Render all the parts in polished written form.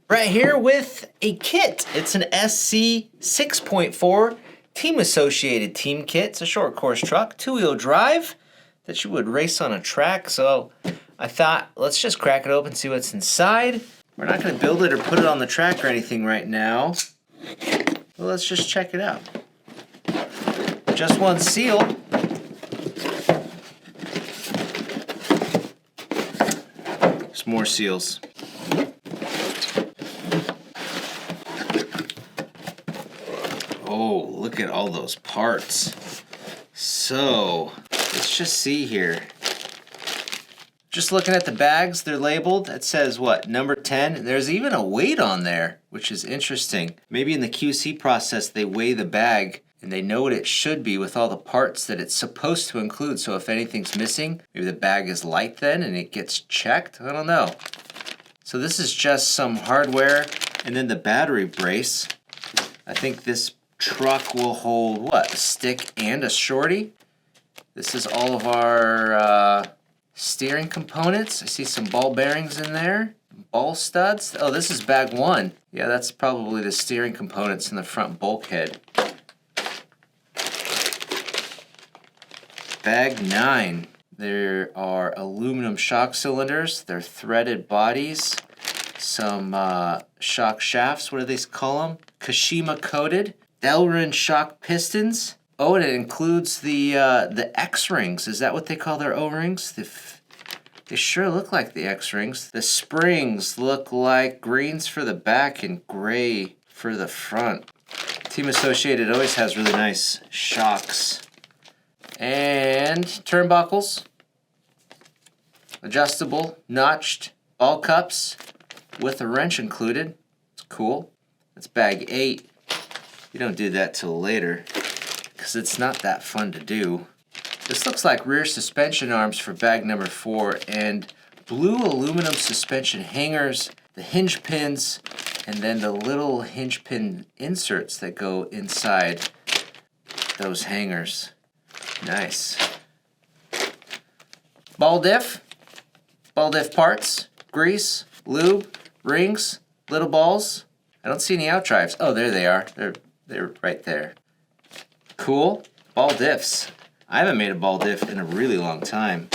Right here with a kit. It's an SC6.4 team associated team kit. It's a short course truck, 2-wheel drive that you would race on a track. So I thought, let's just crack it open and see what's inside. We're not going to build it or put it on the track or anything right now. Well, let's just check it out. Just one seal. There's more seals. Oh, look at all those parts. So, let's just see here. Just looking at the bags, they're labeled. It says what, number 10? There's even a weight on there, which is interesting. Maybe in the QC process they weigh the bag and they know what it should be with all the parts that it's supposed to include. So if anything's missing, maybe the bag is light then and it gets checked. I don't know. So this is just some hardware and then the battery brace. I think this truck will hold what, a stick and a shorty. This is all of our steering components. I see some ball bearings in there, ball studs. Oh, this is bag 1. Yeah, that's probably the steering components in the front bulkhead. Bag 9. There are aluminum shock cylinders. They're threaded bodies. Some shock shafts, what do they call them? Kashima coated. Delrin shock pistons. Oh, and it includes the X-rings. Is that what they call their O-rings? They sure look like the X-rings. The springs look like greens for the back and gray for the front. Team Associated always has really nice shocks. And turnbuckles. Adjustable, notched ball cups with a wrench included. It's cool. That's bag 8. You don't do that till later because it's not that fun to do. This looks like rear suspension arms for bag number 4 and blue aluminum suspension hangers, the hinge pins, and then the little hinge pin inserts that go inside those hangers. Nice. Ball diff parts, grease, lube, rings, little balls. I don't see any out drives. Oh, there they are. They're right there. Cool. Ball diffs. I haven't made a ball diff in a really long time.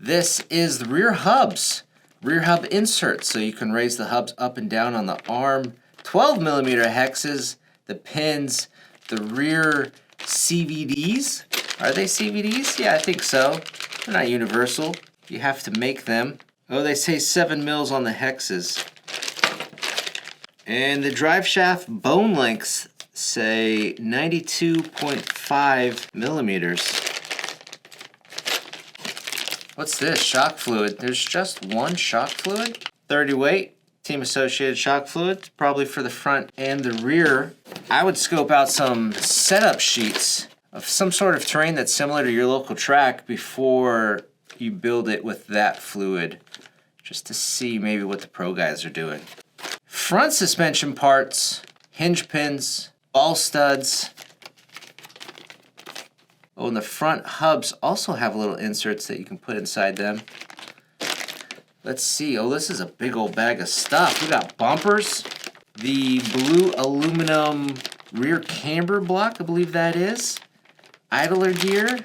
This is the rear hubs. Rear hub inserts, so you can raise the hubs up and down on the arm. 12mm hexes, the pins, the rear CVDs. Are they CVDs? Yeah, I think so. They're not universal. You have to make them. Oh, they say 7 mils on the hexes. And the drive shaft bone lengths say 92.5 millimeters. What's this? Shock fluid. There's just one shock fluid. 30 weight. Team Associated shock fluid. Probably for the front and the rear. I would scope out some setup sheets of some sort of terrain that's similar to your local track before you build it with that fluid. Just to see maybe what the pro guys are doing. Front suspension parts, hinge pins, ball studs. Oh, and the front hubs also have little inserts that you can put inside them. Let's see. Oh, this is a big old bag of stuff. We got bumpers, the blue aluminum rear camber block, I believe that is. Idler gear.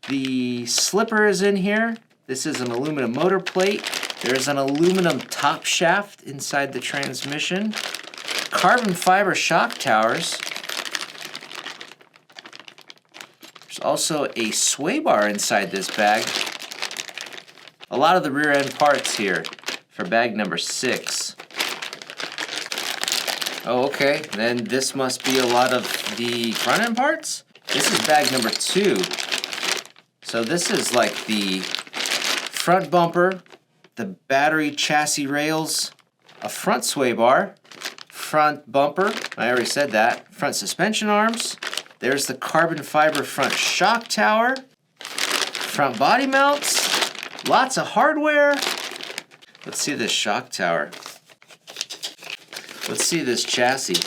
The slipper is in here. This is an aluminum motor plate. There's an aluminum top shaft inside the transmission. Carbon fiber shock towers. There's also a sway bar inside this bag. A lot of the rear end parts here for bag number 6. Oh, okay. Then this must be a lot of the front end parts. This is bag number 2. So this is like the front bumper, the battery chassis rails, a front sway bar, front bumper, I already said that, front suspension arms, there's the carbon fiber front shock tower, front body mounts, lots of hardware. Let's see this shock tower. Let's see this chassis.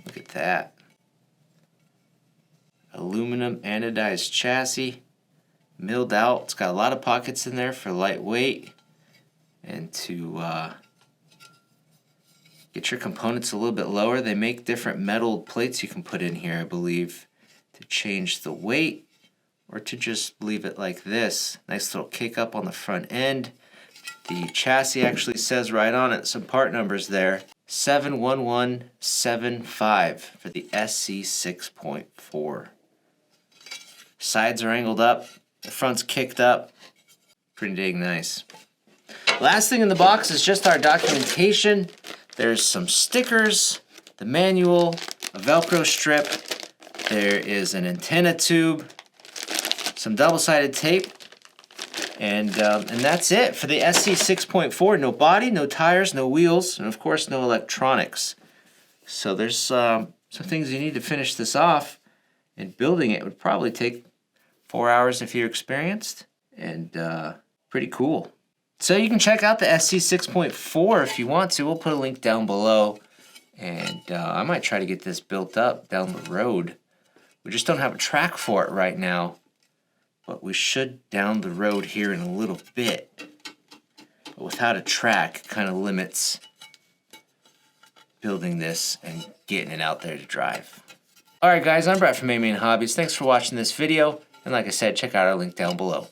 Look at that. Aluminum anodized chassis. milled out. It's got a lot of pockets in there for lightweight and to get your components a little bit lower. They make different metal plates you can put in here, I believe, to change the weight or to just leave it like this. Nice little kick up on the front end. The chassis actually says right on it some part numbers there. 71175 for the SC6.4. Sides are angled up, the front's kicked up. Pretty dang nice. Last thing in the box is just our documentation. There's some stickers, the manual, a Velcro strip. There is an antenna tube, some double-sided tape, and that's it for the SC6.4. No body, no tires, no wheels, and of course no electronics. So there's some things you need to finish this off, and building it would probably take 4 hours if you're experienced, and pretty cool. So you can check out the SC6.4 if you want to. We'll put a link down below, and I might try to get this built up down the road. We just don't have a track for it right now, but we should down the road here in a little bit. But without a track, it kind of limits building this and getting it out there to drive. Alright guys, I'm Brett from AMain Hobbies. Thanks for watching this video, and like I said, check out our link down below.